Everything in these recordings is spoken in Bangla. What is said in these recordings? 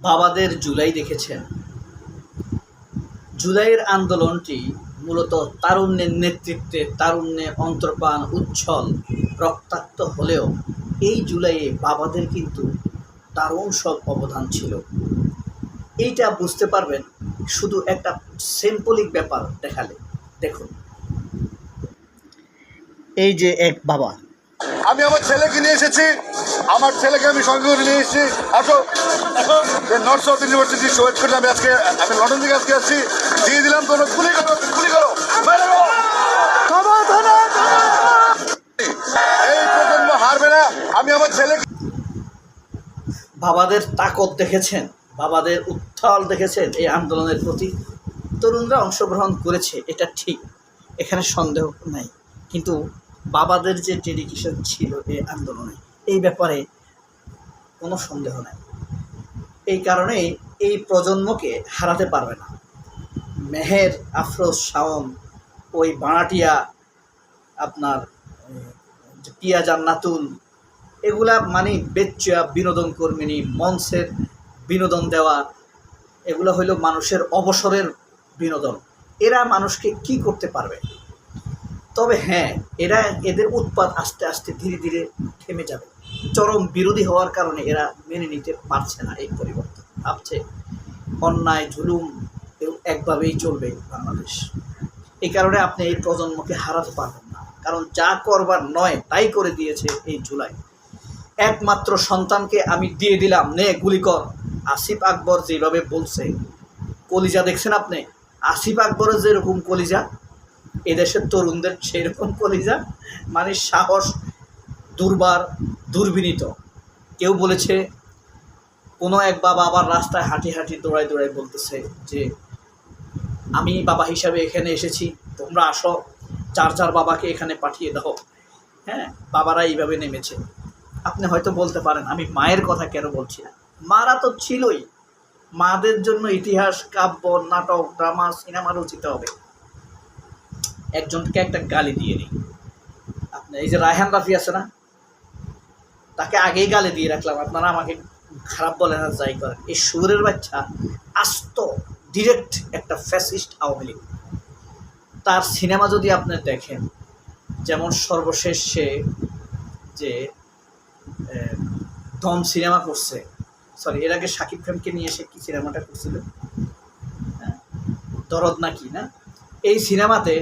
বাবাদের জুলাই দেখেছেন। জুলাইয়ের আন্দোলনটি মূলত তারুণ্যের নেতৃত্বে, তারুণ্যের অন্তর্প্রাণ উচ্ছল রক্তাক্ত হলেও এই জুলাইয়ে বাবাদের কিন্তু দারুণ সব অবদান ছিল। এইটা বুঝতে পারবেন শুধু একটা সিম্বলিক ব্যাপার দেখালে। দেখুন, এই যে এক বাবা, আমি আমার ছেলেকে নিয়ে এসেছি, আমার ছেলেকে আমি সঙ্গে করে নিয়ে এসেছি। আসো, নর্থ সাউথ ইউনিভার্সিটি শোয়েট করে আমি লন্ডন থেকে আজকে আসছি, দিয়ে দিলাম। তোমরা গুলি করো, গুলি করো, এই প্রজন্ম হারবে না। আমি আমার ছেলেকে, বাবাদের তাকত দেখেছেন, বাবাদের উত্থাল দেখেছেন। এই আন্দোলনের প্রতি তরুণরা অংশগ্রহণ করেছে, এটা ঠিক, এখানে সন্দেহ নাই। কিন্তু বাবাদের যে ডেডিকেশন ছিল এই আন্দোলনে, এই ব্যাপারে কোনো সন্দেহ নাই। এই কারণেই এই প্রজন্মকে হারাতে পারবে না। মেহের, আফরোজ, শাওন, ওই বানাটিয়া, আপনার পিয়া জান্নাতুল, এগুলা মানে বেচ্চা বিনোদন কর্মিনী, মঞ্চের বিনোদন দেওয়া, এগুলো হইল মানুষের অবসরের বিনোদন। এরা মানুষকে কি করতে পারবে? তবে হ্যাঁ, এদের উৎপাত আস্তে আস্তে ধীরে ধীরে থেমে যাবে। চরম বিরোধী হওয়ার কারণে এরা মেনে নিতে পারছে না এই পরিবর্তন। ভাবছে অন্যায় জুলুম একভাবেই চলবে বাংলাদেশ। এই কারণে আপনি এই প্রজন্মকে হারাতে পারবেন না, কারণ যা করবার নয় তাই করে দিয়েছে এই জুলাই। একমাত্র সন্তানকে আমি দিয়ে দিলাম, নে গুলি কর। আসিফ আকবর যেভাবে বলছে, কলিজা দেখছেন আপনি? আসিফ আকবরের যেরকম কলিজা, এদেশের তরুণদের সেই রকম কলিজা, মানে সাহস দুর্বার, দুর্বিনীত। কেউ বলেছে, কোনো এক বাবা আবার রাস্তায় হাঁটি হাঁটি দৌড়ায় দৌড়ায় বলতেছে যে আমি বাবা হিসাবে এখানে এসেছি, তোমরা আসো, চার চার বাবাকে এখানে পাঠিয়ে দাও। হ্যাঁ, বাবারা এইভাবে নেমেছে। আপনি হয়তো বলতে পারেন আমি মায়ের কথা কেন বলছি না? মারা তো ছিলই, মাদের জন্য ইতিহাস, কাব্য, নাটক, ড্রামা, সিনেমা রচিত হবে। একজনকে একটা গালি দিয়ে নিই। আপনি এই যে রায়হান রাফি আছে না, তাকে আগেই গালি দিয়ে রাখলাম, আপনারা আমাকে খারাপ বলেন আর যাই করেন। এই সুরের বাচ্চা আস্ত ডিরেক্ট একটা ফ্যাসিস্ট আওয়ামী লীগ। তার সিনেমা যদি আপনি দেখেন, যেমন সর্বশেষ সে যে দম সিনেমা করছে, সরি এর আগে শাকিব খানকে নিয়ে এসে কি সিনেমাটা করছিল, দরদ নাকি না, এই সিনেমাতে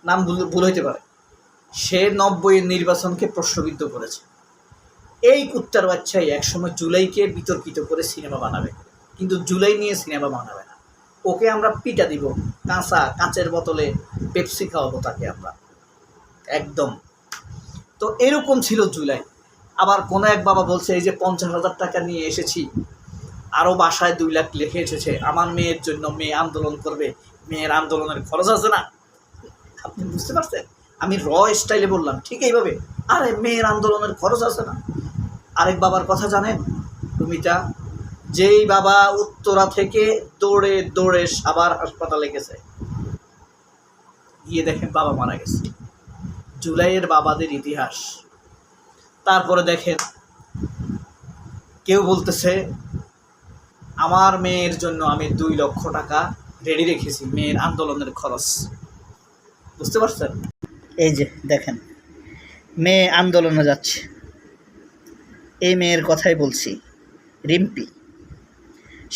নাম ভুল হইতে পারে, সে 90-এর নির্বাচনকে প্রশ্নবিদ্ধ করেছে। এই কুত্তার বাচ্চাই একসময় জুলাইকে বিতর্কিত করে সিনেমা বানাবে, কিন্তু জুলাই নিয়ে সিনেমা বানাবে না। ওকে আমরা পিটা দিব, কাঁচের বোতলে পেপসি খাওয়াবো তাকে আমরা, একদম। তো এরকম ছিল জুলাই। আবার কোনো এক বাবা বলছে এই যে 50,000 টাকা নিয়ে এসেছি, আরও বাসায় 2 লাখ লিখে এসেছে, আমার মেয়ের জন্য, মেয়ে আন্দোলন করবে, মেয়ের আন্দোলনের খরচ আছে না। আপনি বুঝতে পারছেন? আমি স্টাইলে বললাম ঠিক এইভাবে, আরে মেয়ের আন্দোলনের খরচ আছে না। আরেক বাবার কথা জানেন? তুমিটা, যেই বাবা উত্তরা থেকে দৌড়ে দৌড়ে সাভার হাসপাতালে গেছে, গিয়ে দেখেন বাবা মারা গেছে। জুলাইয়ের বাবাদের ইতিহাস। তারপরে দেখেন কেউ বলতেছে আমার মেয়ের জন্য আমি 2 লক্ষ টাকা রেডি রেখেছি, মেয়ের আন্দোলনের খরচ। বুঝতে পারছেন? এই যে দেখেন, মেয়ে আন্দোলনে যাচ্ছে, এই মেয়ের কথাই বলছি, রিম্পি।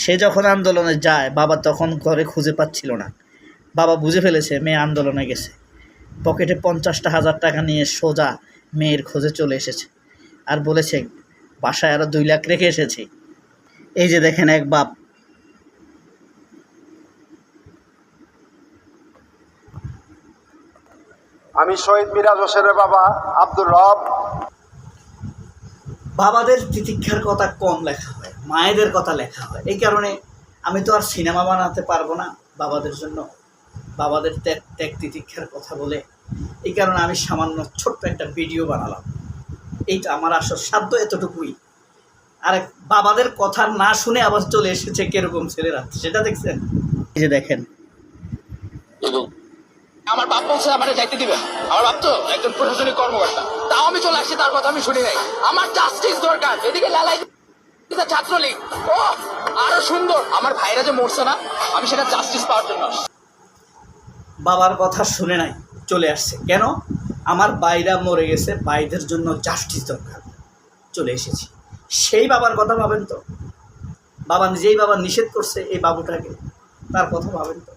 সে যখন আন্দোলনে যায়, বাবা তখন ঘরে খুঁজে পাচ্ছিল না। বাবা বুঝে ফেলেছে মেয়ে আন্দোলনে গেছে, পকেটে 50,000 টাকা নিয়ে সোজা মেয়ের খোঁজে চলে এসেছে, আর বলেছে বাসায় আরও 2 লাখ রেখে এসেছি। এই যে দেখেন এক বাপ। আমি শহীদ মিরাজ হোসেনের বাবা আব্দুর রব। বাবাদের তিতিক্ষার কথা কম লেখা হয়, মায়েদের কথা লেখা হয়। এই কারণে আমি তো আর সিনেমা বানাতে পারবো না বাবাদের জন্য, বাবাদের ত্যাগ তিতিক্ষার কথা বলে। এই কারণে আমি সামান্য ছোট্ট একটা ভিডিও বানালাম। এইটা আমার আসল সাধ্য এতটুকুই। আর বাবাদের কথা না শুনে আবার চলে এসেছে কিরকম ছেলেরা, সেটা দেখছেন? এই যে দেখেন, আমার বাপ বলছে আমার দায়িত্ব দিবেন, আমার বাপ তো একজন প্রশাসনিক কর্মকর্তা, তাও আমি চলে আসছি, তার কথা আমি শুনি নাই। আমার জাস্টিস দরকার। এদিকে লালাই ছাত্রলীগ, ও সুন্দর আমার ভাইরা যে মরছে না, আমি সেটা জাস্টিস পাওয়ার জন্য আসছি। বাবার কথা শুনে নাই, চলে আসছে। কেন? আমার বাইরা মরে গেছে, ভাইদের জন্য জাস্টিস দরকার, চলে এসেছি। সেই বাবার কথা ভাবেন তো, বাবা নিজেই বাবা নিষেধ করছে এই বাবুটাকে, তার কথা ভাবেন তো।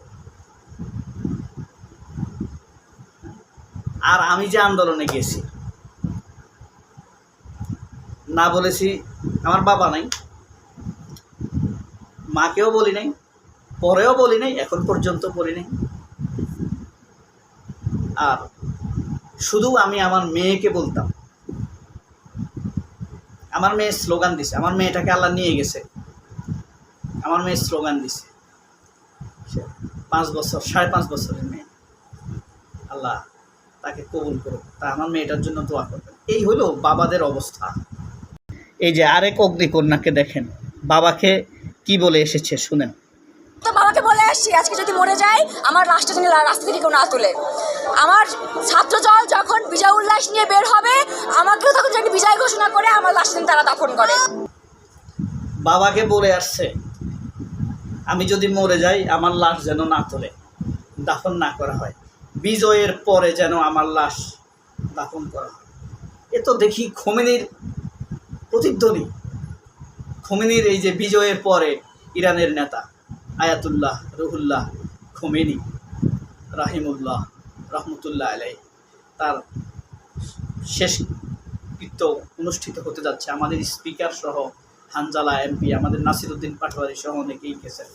আর আমি যে আন্দোলনে গেছি, না বলেছি আমার বাবা নাই, মাকেও বলি নাই, পরেও বলি নাই, এখন পর্যন্ত বলি নাই। আর শুধু আমি আমার মেয়েকে বলতাম, আমার মেয়ে স্লোগান দিছে, আমার মেয়েটাকে আল্লাহ নিয়ে গেছে, আমার মেয়ে স্লোগান দিছে, 5 বছর 5.5 বছরের মেয়ে, আল্লাহ তাকে কবুল করুক, তা আমার মেয়েটার জন্য দোয়া করবেন। এই হলো বাবাদের অবস্থা। এই যে আরেক অগ্নিকন্যাকে দেখেন, বাবাকে কি বলে এসেছে শুনেন। তো বাবাকে বলে আসছি, আজকে যদি মরে যাই আমার লাশটা যেন রাস্তা থেকে কেউ না তোলে। আমার ছাত্রদল যখন বিজয় উল্লাস নিয়ে বের হবে, আমাকেও তখন যেন বিজয় ঘোষণা করে আমার লাশটা তারা দাফন করে। বাবাকে বলে আসছে, আমি যদি মরে যাই আমার লাশ যেন না তোলে, দাফন না করা হয়, বিজয়ের পরে যেন আমার লাশ দাফন করা হয়। এ তো দেখি খোমেনির প্রতিধ্বনি। খোমেনির এই যে বিজয়ের পরে ইরানের নেতা আয়াতুল্লাহ রুহুল্লাহ খোমেনি রাহিমুল্লাহ রহমতুল্লাহ আলাই, তার শেষকৃত্য অনুষ্ঠিত হতে যাচ্ছে। আমাদের স্পিকার সহ হানজালা এমপি, আমাদের নাসিরউদ্দিন পাটোয়ারি সহ অনেকেই গেছেন।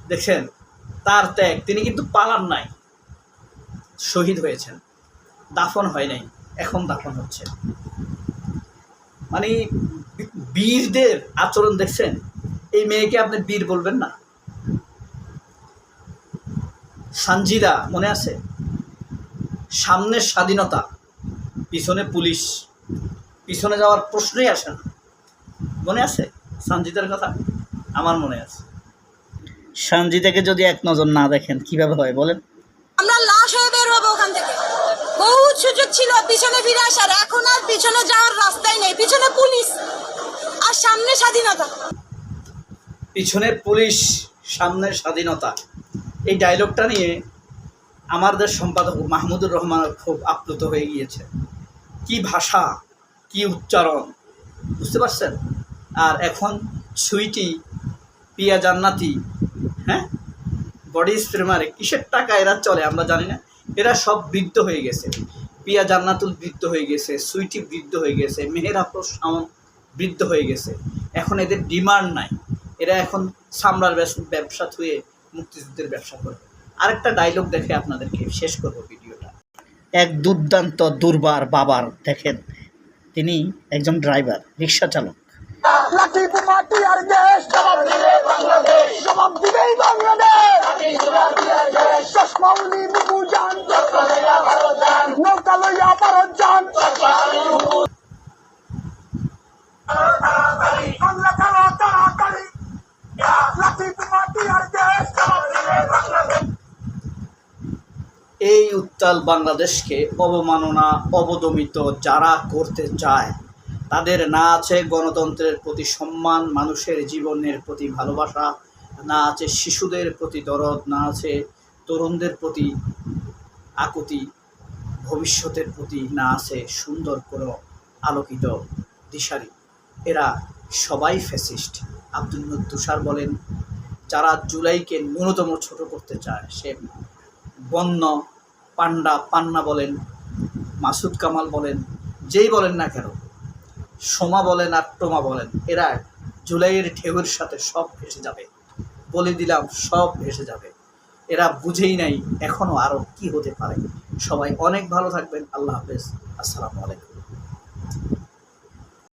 দেখছেন তার ত্যাগ, তিনি কিন্তু পালান নাই, শহীদ হয়েছেন, দাফন হয় নাই, এখন দাফন হচ্ছে। মানে বীরদের আচরণ দেখছেন। এই মেয়েকে আপনি বীর বলবেন না? সানজিদা মনে আছে? সামনে স্বাধীনতা, পিছনে পুলিশ, পিছনে যাওয়ার প্রশ্নই আসে না। মনে আছে সানজিদার কথা? আমার মনে আছে। সানজিদাকে যদি এক নজর না দেখেন কিভাবে হয় বলেন? আমরা লাশ হয়ে বের হবো ওখান থেকে। বহু সুযোগ ছিল পিছনে ফিরে আসার, এখন আর পিছনে যাওয়ার রাস্তাই নেই। পিছনে পুলিশ আর সামনে স্বাধীনতা। পিছনে পুলিশ, সামনে স্বাধীনতা, এই ডায়লগটা নিয়ে আমাদের সম্পাদক মাহমুদুর রহমান খুব আপ্লুত হয়ে গিয়েছে। কি ভাষা, কি উচ্চারণ, বুঝতে পারছেন? আর এখন সুইটি, পিয়া জান্নাতি, হ্যাঁ, বডি স্প্রে মারে, কিসের টাকা এরা চলে আমরা জানি না। এরা সব বৃদ্ধ হয়ে গেছে। পিয়া জান্নাতুল বৃদ্ধ হয়ে গেছে, সুইটি বৃদ্ধ হয়ে গেছে, মেহের আফরোজ বৃদ্ধ হয়ে গেছে। এখন এদের ডিমান্ড নাই, এরা এখন চামড়ার ব্যবসা থুয়ে মুক্তিযুদ্ধের ব্যবসা করে। আরেকটা ডায়লগ দেখে আপনাদেরকে শেষ করব ভিডিওটা। এক দুর্দান্ত দুর্বার বাবার দেখেন, তিনি একজন ড্রাইভার, রিক্সা চালক। লাঠির মাটি আর দেশ জবাব দিবে বাংলাদেশ, জবাব দিবেই বাংলাদেশ। চশমা উনি বুবু যান, নৌকা লইয়া ভারত যান। বাংলা কালো তাড়াতাড়ি, লাঠির মাটি আর দেশ জবাব দিবে বাংলাদেশ। এই উত্তাল বাংলাদেশকে অবমাননা, অবদমিত যারা করতে চায়, তাদের না আছে গণতন্ত্রের প্রতি সম্মান, মানুষের জীবনের প্রতি ভালোবাসা, না আছে শিশুদের প্রতি দরদ, না আছে তরুণদের প্রতি আকুতি, ভবিষ্যতের প্রতি না আছে সুন্দর কোনো আলোকিত দিশারি। এরা সবাই ফ্যাসিস্ট। আব্দুল তুষার বলেন, যারা জুলাইকে ন্যূনতম ছোট করতে চায়, সে বন্য পান্না বলেন, মাসুদ কামাল বলেন, যেই বলেন না কেন, সোমা বলেন আর টোমা বলেন, এরা জুলাইয়ের ঢেউয়ের সাথে সব ভেসে যাবে। বলে দিলাম, সব ভেসে যাবে। এরা বুঝেই নাই এখনও আরও কি হতে পারে। সবাই অনেক ভালো থাকবেন। আল্লাহ হাফেজ। আসসালামু আলাইকুম।